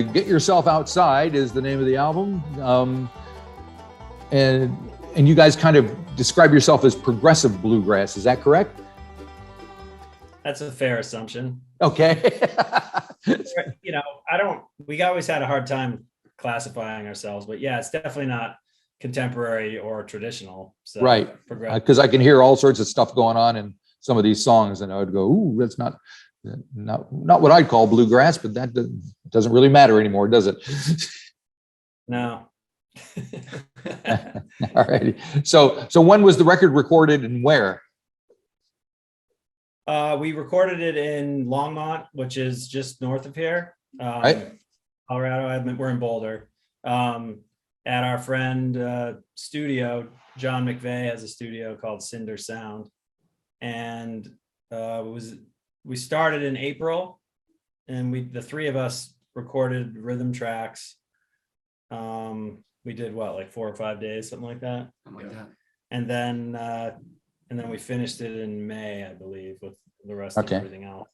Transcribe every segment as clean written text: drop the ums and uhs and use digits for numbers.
Get Yourself Outside is the name of the album. And you guys kind of describe yourself as progressive bluegrass. Is that correct? That's a fair assumption. Okay. You know, we always had a hard time classifying ourselves, but yeah, it's definitely not contemporary or traditional. So right. Because I can hear all sorts of stuff going on in some of these songs, and I would go, "Ooh, that's not what I'd call bluegrass," but that doesn't really matter anymore, does it? No. All righty. So when was the record recorded and where? We recorded it in Longmont, which is just north of here. Right. Colorado. We're in Boulder. At our friend studio, John McVeigh has a studio called Cinder Sound, and we started in April, and the three of us recorded rhythm tracks. We did like 4 or 5 days, something like that. Something like that. And then we finished it in May, I believe, with the rest of everything else.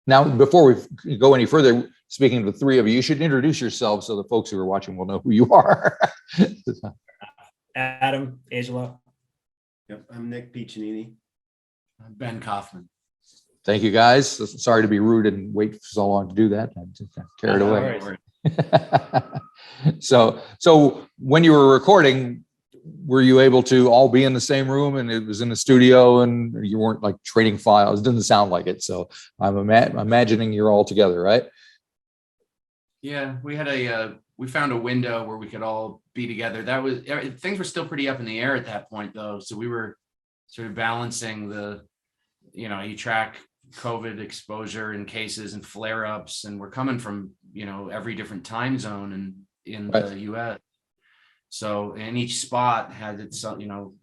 Now, before we go any further, speaking of the three of you, you should introduce yourselves so the folks who are watching will know who you are. Adam Angelo. Yep, I'm Nick Piccinini. I'm Ben Kaufman. Thank you, guys. Sorry to be rude and wait for so long to do that. I just got carried away. So when you were recording, were you able to all be in the same room and it was in the studio and you weren't like trading files? It doesn't sound like it. So I'm imagining you're all together, right? Yeah, we found a window where we could all be together. Things were still pretty up in the air at that point though. So we were sort of balancing you track COVID exposure and cases and flare-ups, and we're coming from, every different time zone in the US. So, and each spot had its,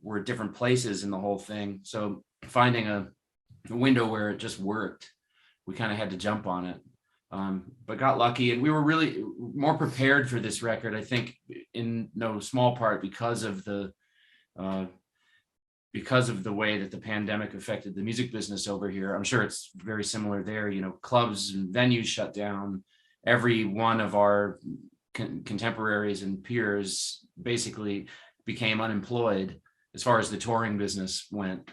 we're at different places in the whole thing. So finding a window where it just worked, we kind of had to jump on it. But got lucky, and we were really more prepared for this record, I think, in no small part because of the way that the pandemic affected the music business over here. I'm sure it's very similar there. Clubs and venues shut down. Every one of our contemporaries and peers basically became unemployed as far as the touring business went.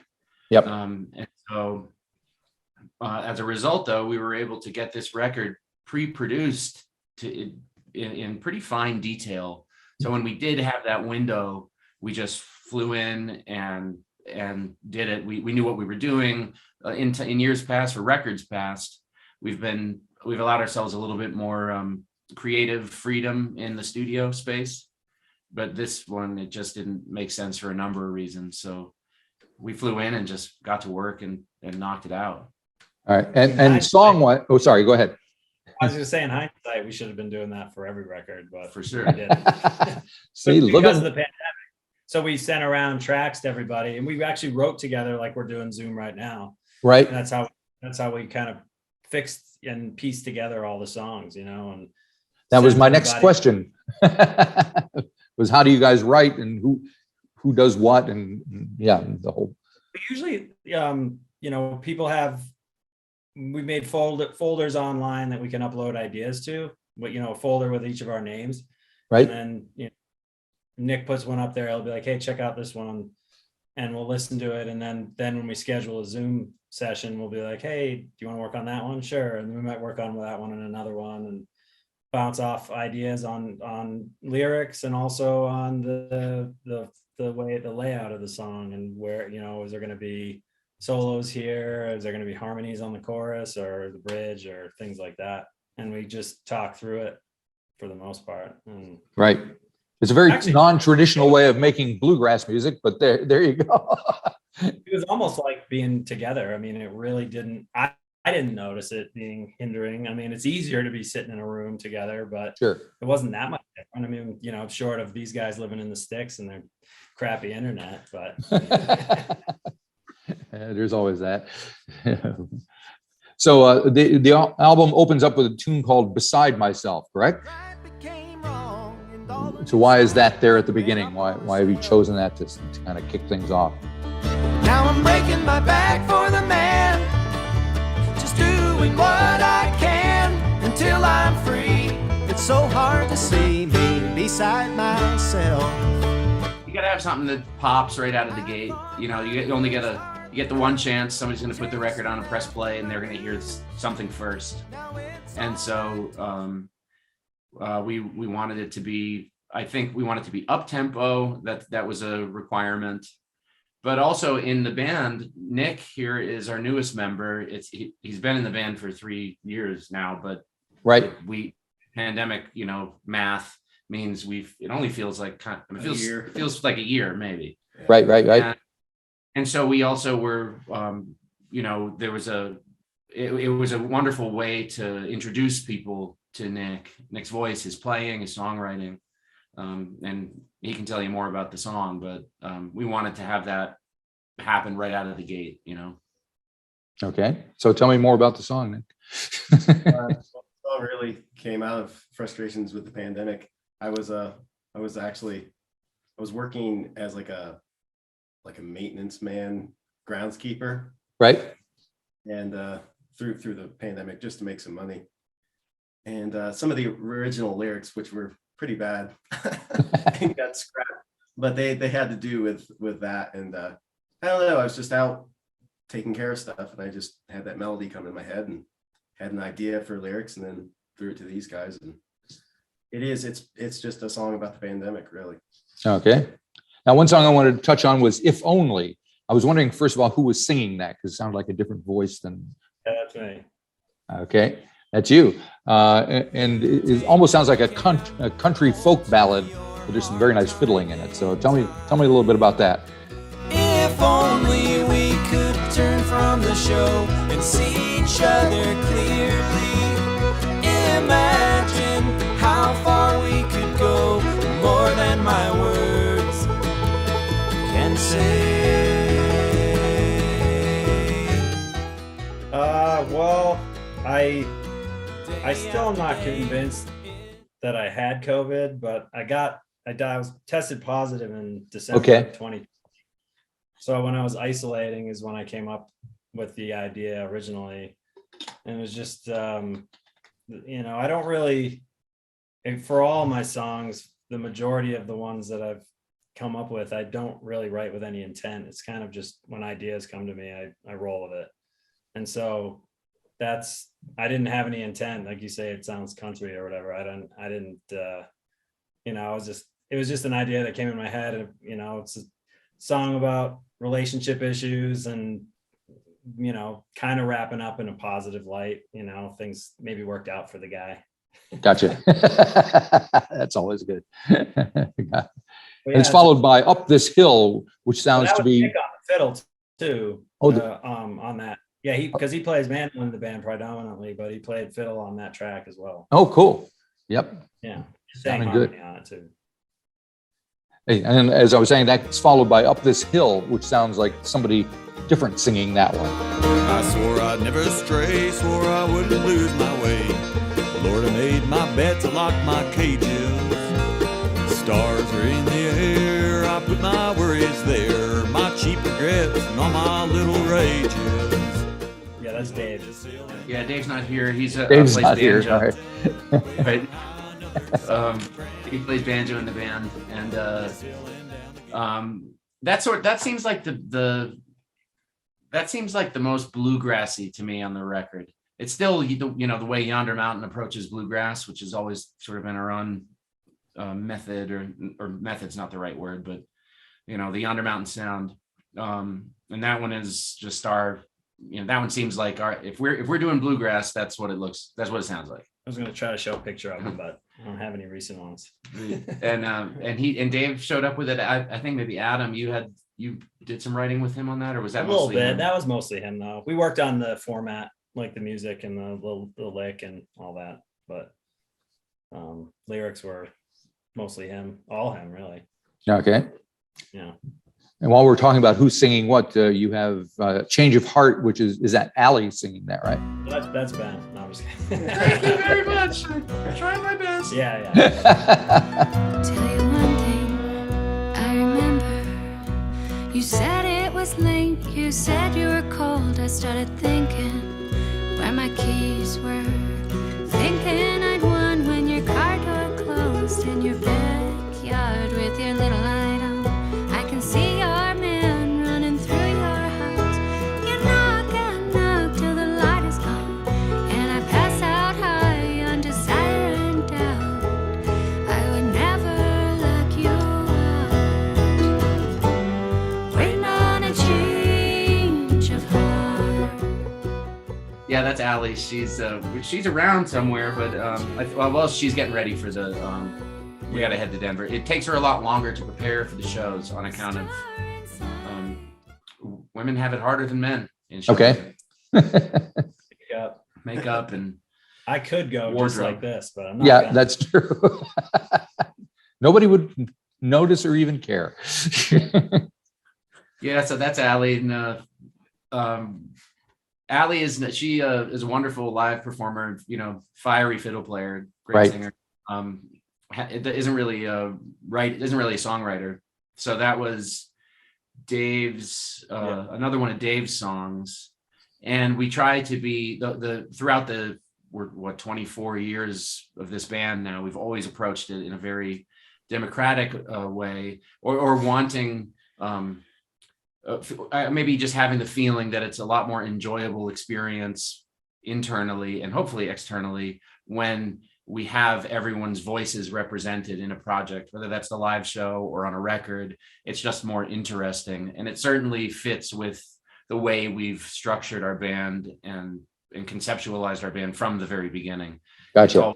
Yep. And so as a result, though, we were able to get this record pre-produced in pretty fine detail. So when we did have that window, we just flew in and did it. We knew what we were doing. In years past, or records past, we've allowed ourselves a little bit more creative freedom in the studio space, but this one, it just didn't make sense for a number of reasons. So we flew in and just got to work and knocked it out. All right. And song one, oh, sorry, go ahead. I was going to say, in hindsight, we should have been doing that for every record, but for sure. We didn't. See, because of the pandemic. So we sent around tracks to everybody, and we actually wrote together like we're doing Zoom right now. Right. And that's how we kind of fixed and pieced together all the songs, and that was my next question. Was how do you guys write, and who does what, and the whole. Usually, we made folders online that we can upload ideas to, but a folder with each of our names. Right. And then Nick puts one up there. He'll be like, "Hey, check out this one," and we'll listen to it. And then when we schedule a Zoom session, we'll be like, "Hey, do you want to work on that one?" Sure. And we might work on that one and another one, and bounce off ideas on lyrics and also on the way, the layout of the song, and where, is there going to be solos here? Is there going to be harmonies on the chorus or the bridge or things like that? And we just talk through it for the most part. Right. It's a very non-traditional way of making bluegrass music, but there you go. It was almost like being together. I mean, it really didn't, I didn't notice it being hindering. I mean, it's easier to be sitting in a room together, but sure, it wasn't that much different. I mean, short of these guys living in the sticks and their crappy internet, but there's always that. So the album opens up with a tune called "Beside Myself," correct? So why is that there at the beginning? Why have you chosen that to kind of kick things off? Now I'm breaking my back for the man, just doing what I can until I'm free. beside myself. You gotta have something that pops right out of the gate. You know, you only get the one chance. Somebody's gonna put the record on and press play, and they're gonna hear something first. And so we wanted it to be. I think we wanted it to be up tempo. That was a requirement. But also in the band, Nick here is our newest member. He's been in the band for 3 years now, but Right. Pandemic, math means it only feels like it feels like a year maybe. Right. And so we also were, there was it was a wonderful way to introduce people to Nick's voice, his playing, his songwriting. And he can tell you more about the song, but we wanted to have that happen right out of the gate, Okay. So tell me more about the song, Nick. The song really came out of frustrations with the pandemic. I was working as like a maintenance man, groundskeeper, Right. and through the pandemic just to make some money. And some of the original lyrics, which were pretty bad, got scrapped, but they had to do with that. And I don't know, I was just out taking care of stuff, and I just had that melody come in my head and had an idea for lyrics, and then threw it to these guys. And it's just a song about the pandemic, really. Okay. Now, one song I wanted to touch on was "If Only." I was wondering, first of all, who was singing that, because it sounded like a different voice than. Yeah, that's me. Okay, that's you. And it almost sounds like a country folk ballad, but there's some very nice fiddling in it. So tell me a little bit about that. If only we could turn from the show and see each other clearly. Imagine how far we could go, more than my words can say. Well, I still am not convinced that I had COVID, but I was tested positive in December Okay. of 2020. So when I was isolating is when I came up with the idea originally. And it was just, I don't really, for all my songs, the majority of the ones that I've come up with, I don't really write with any intent. It's kind of just when ideas come to me, I roll with it. And so I didn't have any intent. Like you say, it sounds country or whatever. It was just an idea that came in my head. And, it's a song about relationship issues and, kind of wrapping up in a positive light, things maybe worked out for the guy. Gotcha. That's always good. But And it's followed by "Up This Hill," which sounds that to was be. Nick on the fiddle too. On that. Yeah, because he plays mandolin in the band predominantly, but he played fiddle on that track as well. Oh, cool. Yep. Yeah, Sounding sang good. harmony on it too. Hey, and as I was saying, that's followed by "Up This Hill," which sounds like somebody different singing that one. I swore I'd never stray, swore I wouldn't lose my way. Lord, I made my bed to lock my cages. Stars are in the air, I put my worries there, my cheap regrets and all my little rages. Yeah, that's Dave. Yeah, Dave's not here. Dave's plays not here. banjo. All right. Right. He plays banjo in the band, and that seems like the most bluegrassy to me on the record. It's still the way Yonder Mountain approaches bluegrass, which has always sort of been our own method, or method's not the right word, but the Yonder Mountain sound. And that one is just that one seems like if we're doing bluegrass, that's what it sounds like. I was going to try to show a picture of him, but I don't have any recent ones. And Dave showed up with it. I think maybe Adam, you did some writing with him on that, or was that A little mostly bit. him? That was mostly him though. We worked on the format, like the music and the lick and all that, but lyrics were mostly him, all him really. Okay. Yeah. And while we're talking about who's singing what, you have "Change of Heart," which is that Allie singing that, right? That's Ben. No, I'm just kidding. Thank you very much. I'm trying my best. Yeah. Tell you one thing, I remember you said it was late, you said you were cold. I started thinking where my keys were, thinking I'd won when your car door closed in your bed. Yeah, that's Allie. She's around somewhere, but well, she's getting ready for the. We got to head to Denver. It takes her a lot longer to prepare for the shows on account of women have it harder than men in show Okay. makeup and I could go just wardrobe. like this, but I'm not. Yeah, gonna. that's true. Nobody would notice or even care. Yeah, so that's Allie, and Allie is a wonderful live performer. Fiery fiddle player, great Right. singer. It isn't really isn't really a songwriter. So that was Dave's another one of Dave's songs, and we try to be throughout we're 24 years of this band now. We've always approached it in a very democratic way, or wanting maybe just having the feeling that it's a lot more enjoyable experience internally and hopefully externally when we have everyone's voices represented in a project, whether that's the live show or on a record. It's just more interesting, and it certainly fits with the way we've structured our band and conceptualized our band from the very beginning. Gotcha.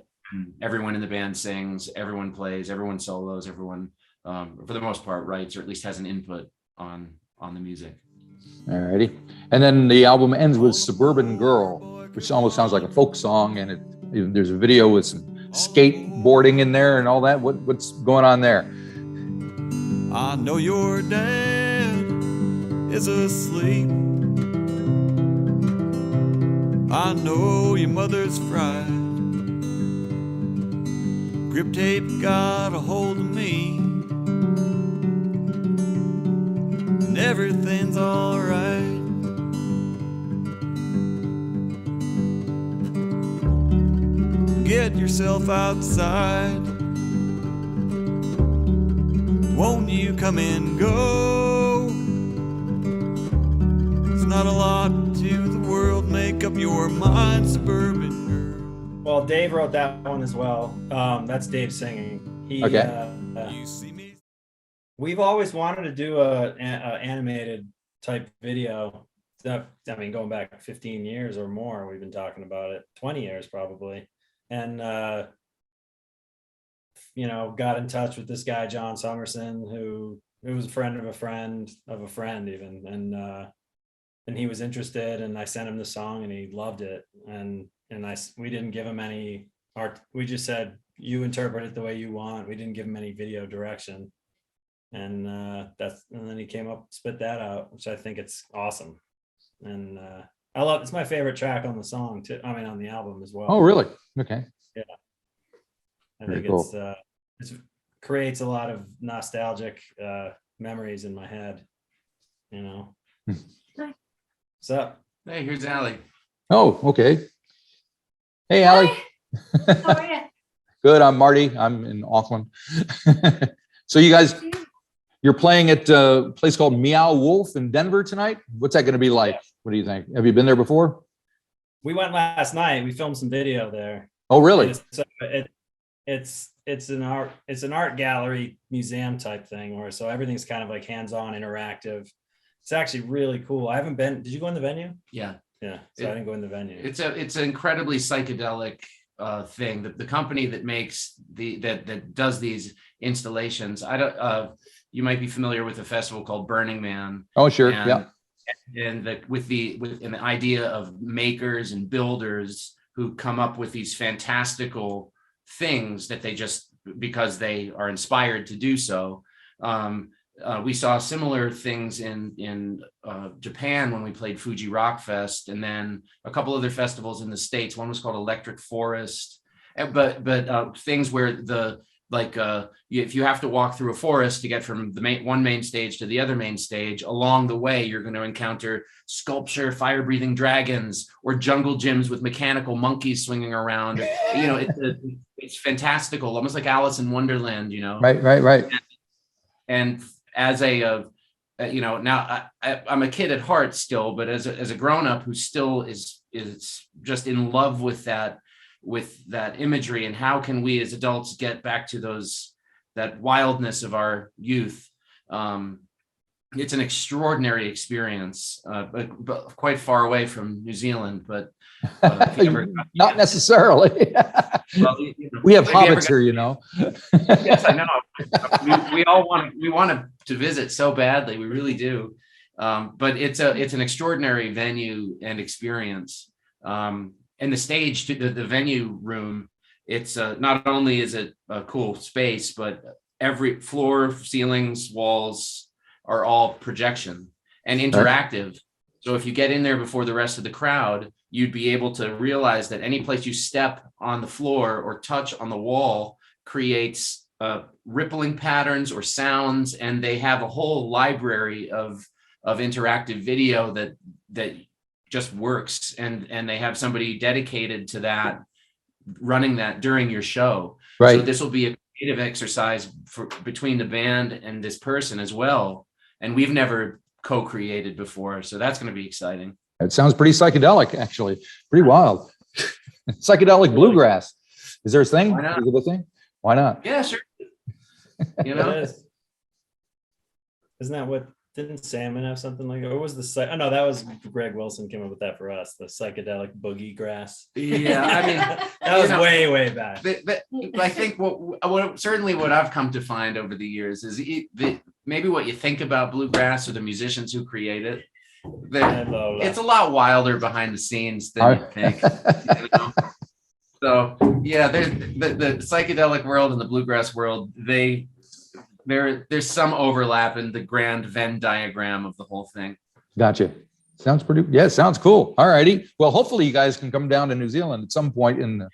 Everyone in the band sings, everyone plays, everyone solos, everyone for the most part writes or at least has an input on the music. All righty. And then the album ends with Suburban Girl, which almost sounds like a folk song, and there's a video with some skateboarding in there and all that. What's going on there? I know your dad is asleep. I know your mother's fried. Grip tape got a hold of me, and everything's alright. Get yourself outside. Won't you come and go? It's not a lot to the world. Make up your mind, suburban girl. Well, Dave wrote that one as well. That's Dave singing. Okay. You see me? We've always wanted to do a animated type video. Going back 15 years or more, we've been talking about it. 20 years probably. And got in touch with this guy John Somerson, who was a friend of a friend of a friend even, and he was interested, and I sent him the song and he loved it, and we didn't give him any art. We just said, you interpret it the way you want. We didn't give him any video direction, and then he came up, spit that out, which I think it's awesome, and it's my favorite track on the song too. I mean, on the album as well. Oh, really? Okay. Yeah. I Very think cool. it creates a lot of nostalgic memories in my head, What's up? Hey, here's Allie. Oh, okay. Hey, Allie. How are you? Good. I'm Marty. I'm in Auckland. So you guys, you're playing at a place called Meow Wolf in Denver tonight. What's that going to be like? Yeah. What do you think? Have you been there before? We went last night. We filmed some video there. Oh, really? It's an art gallery museum type thing, so everything's kind of like hands-on, interactive. It's actually really cool. I haven't been. Did you go in the venue? Yeah. Yeah. So I didn't go in the venue. It's an incredibly psychedelic thing. The company that makes that does these installations. You might be familiar with a festival called Burning Man. Oh, sure. Yeah. And the idea of makers and builders who come up with these fantastical things that they just, because they are inspired to do so. We saw similar things in Japan when we played Fuji Rock Fest, and then a couple other festivals in the States. One was called Electric Forest, but things where if you have to walk through a forest to get from the one main stage to the other main stage, along the way you're going to encounter sculpture, fire-breathing dragons, or jungle gyms with mechanical monkeys swinging around. It's fantastical, almost like Alice in Wonderland. Right. And as now I'm a kid at heart still, but as a grown-up who still is just in love with that imagery, and how can we as adults get back to that wildness of our youth. it's an extraordinary experience, but quite far away from New Zealand. But if you ever, Not necessarily. well, We have if you ever hobbits here, you know. yes, I know. We all want to visit so badly. We really do. But it's an extraordinary venue and experience. And the stage, the venue room, it's not only is it a cool space, but every floor, ceilings, walls are all projection and interactive. So if you get in there before the rest of the crowd, you'd be able to realize that any place you step on the floor or touch on the wall creates rippling patterns or sounds, and they have a whole library of interactive video that just works, and they have somebody dedicated to that, running that during your show. Right. So this will be a creative exercise between the band and this person as well, and we've never co-created before, so that's going to be exciting. It sounds pretty psychedelic, actually. Pretty wild. Psychedelic bluegrass. Is there a thing? Why not? Is it a thing? Why not? Yeah, sure. You It know, is. Isn't that what, didn't Salmon have something like, or was the, oh no, that was Greg Wilson came up with that for us, the psychedelic boogie grass. yeah, I mean, That was you know, way back. but I think certainly what I've come to find over the years is maybe what you think about bluegrass or the musicians who create it, it's a lot wilder behind the scenes than you think. You know? So yeah, the psychedelic world and the bluegrass world, there's some overlap in the grand Venn diagram of the whole thing. Gotcha. Sounds pretty, yeah, sounds cool. All righty. Well, hopefully you guys can come down to New Zealand at some point in the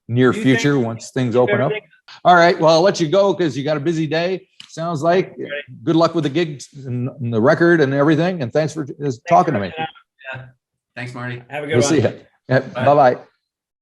near Do you future think- once things open up. All right. Well, I'll let you go because you got a busy day. Sounds like. Good luck with the gigs and the record and everything. And thanks for talking to me. Yeah. Thanks, Marty. Have a good We'll one. see you. Bye-bye.